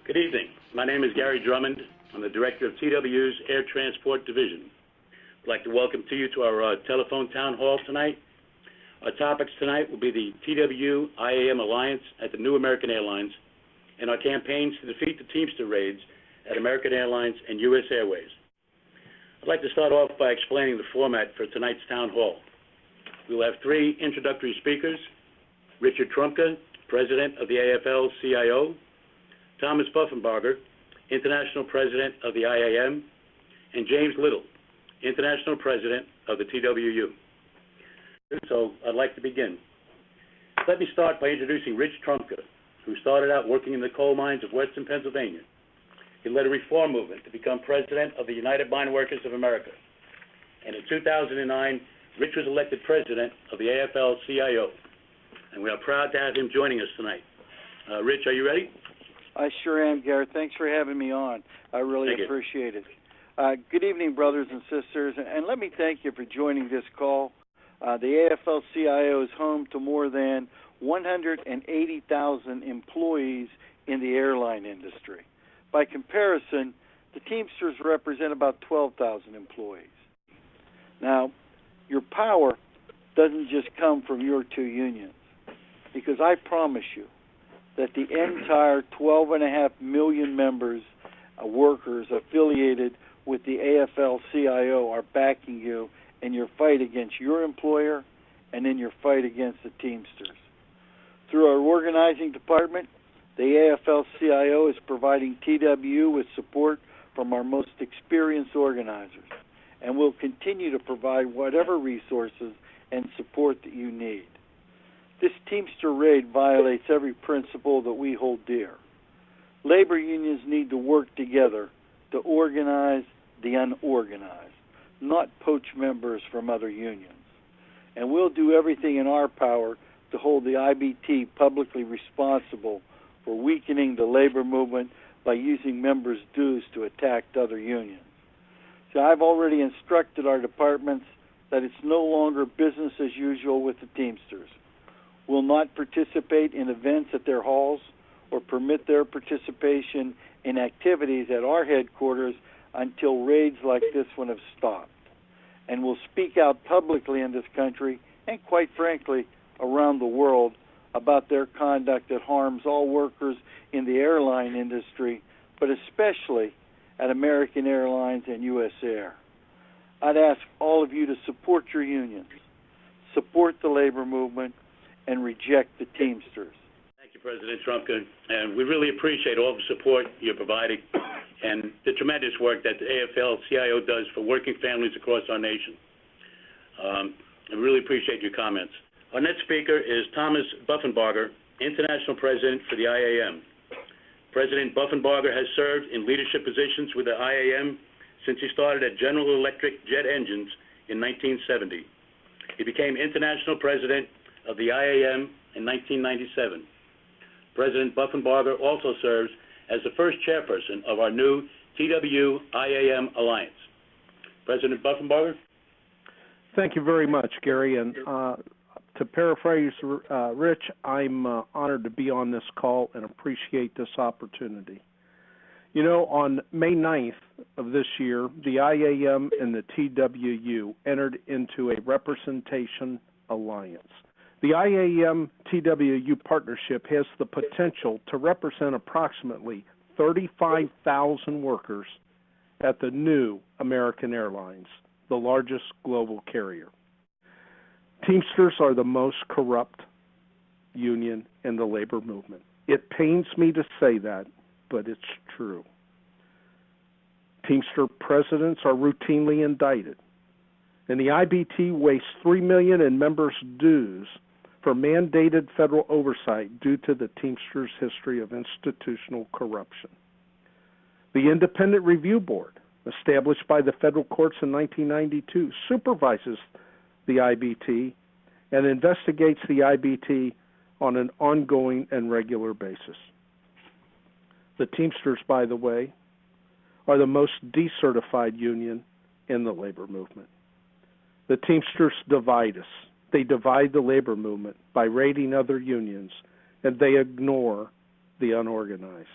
Good evening. My name is Gary Drummond. I'm the Director of TW's Air Transport Division. I'd like to welcome you to our telephone town hall tonight. Our topics tonight will be the TW-IAM Alliance at the new American Airlines and our campaigns to defeat the Teamster raids at American Airlines and US Airways. I'd like to start off by explaining the format for tonight's town hall. We will have three introductory speakers: Richard Trumka, President of the AFL-CIO, Thomas Buffenbarger, International President of the IAM, and James Little, International President of the TWU. So I'd like to begin. Let me start by introducing Rich Trumka, who started out working in the coal mines of Western Pennsylvania. He led a reform movement to become President of the United Mine Workers of America. And in 2009, Rich was elected President of the AFL-CIO. And we are proud to have him joining us tonight. Rich, are you ready? I sure am, Garrett. Thanks for having me on. I really appreciate it. Good evening, brothers and sisters, and let me thank you for joining this call. The AFL-CIO is home to more than 180,000 employees in the airline industry. By comparison, the Teamsters represent about 12,000 employees. Now, your power doesn't just come from your two unions, because I promise you that the entire 12.5 million members, workers affiliated with the AFL-CIO are backing you in your fight against your employer and in your fight against the Teamsters. Through our organizing department, the AFL-CIO is providing TWU with support from our most experienced organizers, and will continue to provide whatever resources and support that you need. This Teamster raid violates every principle that we hold dear. Labor unions need to work together to organize the unorganized, not poach members from other unions. And we'll do everything in our power to hold the IBT publicly responsible for weakening the labor movement by using members' dues to attack other unions. So I've already instructed our departments that it's no longer business as usual with the Teamsters. Will not participate in events at their halls or permit their participation in activities at our headquarters until raids like this one have stopped. And will speak out publicly in this country and, quite frankly, around the world about their conduct that harms all workers in the airline industry, but especially at American Airlines and USAir. I'd ask all of you to support your unions, support the labor movement, and reject the Teamsters. Thank you, President Trumka, and we really appreciate all the support you're providing and the tremendous work that the AFL-CIO does for working families across our nation. I really appreciate your comments. Our next speaker is Thomas Buffenbarger, International President for the IAM. President Buffenbarger has served in leadership positions with the IAM since he started at General Electric Jet Engines in 1970. He became International President of the IAM in 1997. President Buffenbarger also serves as the first chairperson of our new TW-IAM Alliance. President Buffenbarger? Thank you very much, Gary. And to paraphrase Rich, I'm honored to be on this call and appreciate this opportunity. You know, on May 9th of this year, the IAM and the TWU entered into a representation alliance. The IAM-TWU partnership has the potential to represent approximately 35,000 workers at the new American Airlines, the largest global carrier. Teamsters are the most corrupt union in the labor movement. It pains me to say that, but it's true. Teamster presidents are routinely indicted, and the IBT wastes $3 million in members' dues for mandated federal oversight due to the Teamsters' history of institutional corruption. The Independent Review Board, established by the federal courts in 1992, supervises the IBT and investigates the IBT on an ongoing and regular basis. The Teamsters, by the way, are the most decertified union in the labor movement. The Teamsters divide us. They divide the labor movement by raiding other unions, and they ignore the unorganized.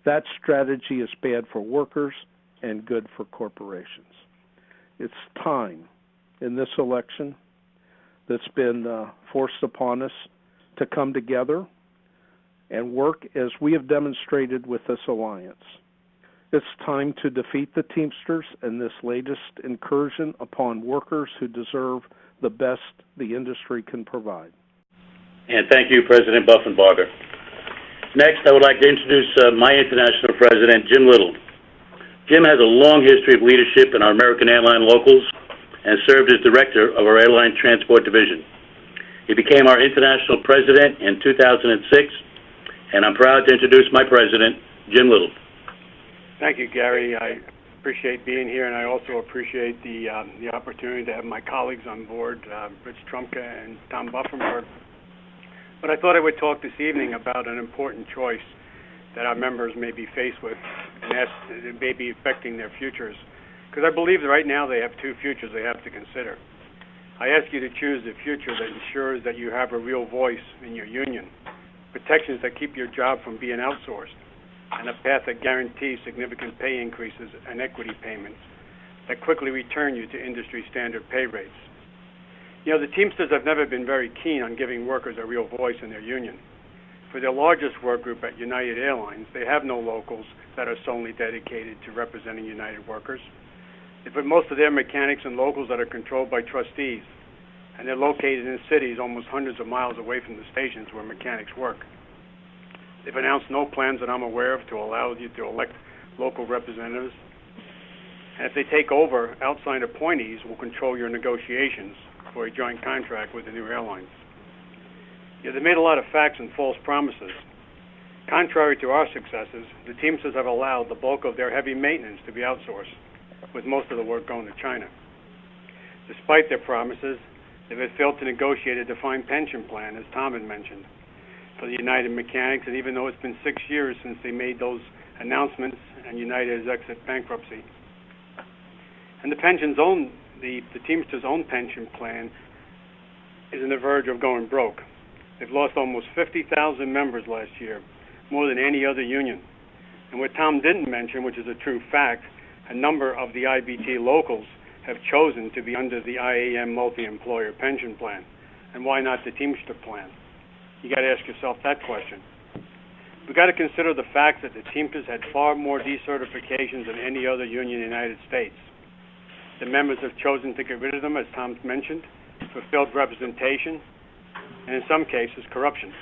That strategy is bad for workers and good for corporations. It's time in this election that's been forced upon us to come together and work as we have demonstrated with this alliance. It's time to defeat the Teamsters in this latest incursion upon workers who deserve the best the industry can provide. And thank you, President Buffenbarger. Next, I would like to introduce my international president, Jim Little. Jim has a long history of leadership in our American Airline locals and served as director of our Airline Transport Division. He became our international president in 2006, and I'm proud to introduce my president, Jim Little. Thank you, Gary. I appreciate being here, and I also appreciate the opportunity to have my colleagues on board, Rich Trumka and Tom Buffenberg. But I thought I would talk this evening about an important choice that our members may be faced with and may be affecting their futures. Because I believe that right now they have two futures they have to consider. I ask you to choose the future that ensures that you have a real voice in your union, protections that keep your job from being outsourced, and a path that guarantees significant pay increases and equity payments that quickly return you to industry standard pay rates. You know, the Teamsters have never been very keen on giving workers a real voice in their union. For their largest work group at United Airlines, they have no locals that are solely dedicated to representing United workers. They put most of their mechanics and locals that are controlled by trustees, and they're located in cities almost hundreds of miles away from the stations where mechanics work. They've announced no plans that I'm aware of to allow you to elect local representatives. And if they take over, outside appointees will control your negotiations for a joint contract with the new airlines. You know, they made a lot of facts and false promises. Contrary to our successes, the Teamsters have allowed the bulk of their heavy maintenance to be outsourced, with most of the work going to China. Despite their promises, they've failed to negotiate a defined pension plan, as Tom had mentioned, for the United mechanics, and even though it's been 6 years since they made those announcements and United has exited bankruptcy. And the Teamsters' own pension plan is on the verge of going broke. They've lost almost 50,000 members last year, more than any other union. And what Tom didn't mention, which is a true fact, a number of the IBT locals have chosen to be under the IAM multi-employer pension plan. And why not the Teamster plan? You got to ask yourself that question. We've got to consider the fact that the Teamsters had far more decertifications than any other union in the United States. The members have chosen to get rid of them, as Tom mentioned, for failed representation, and in some cases, corruption.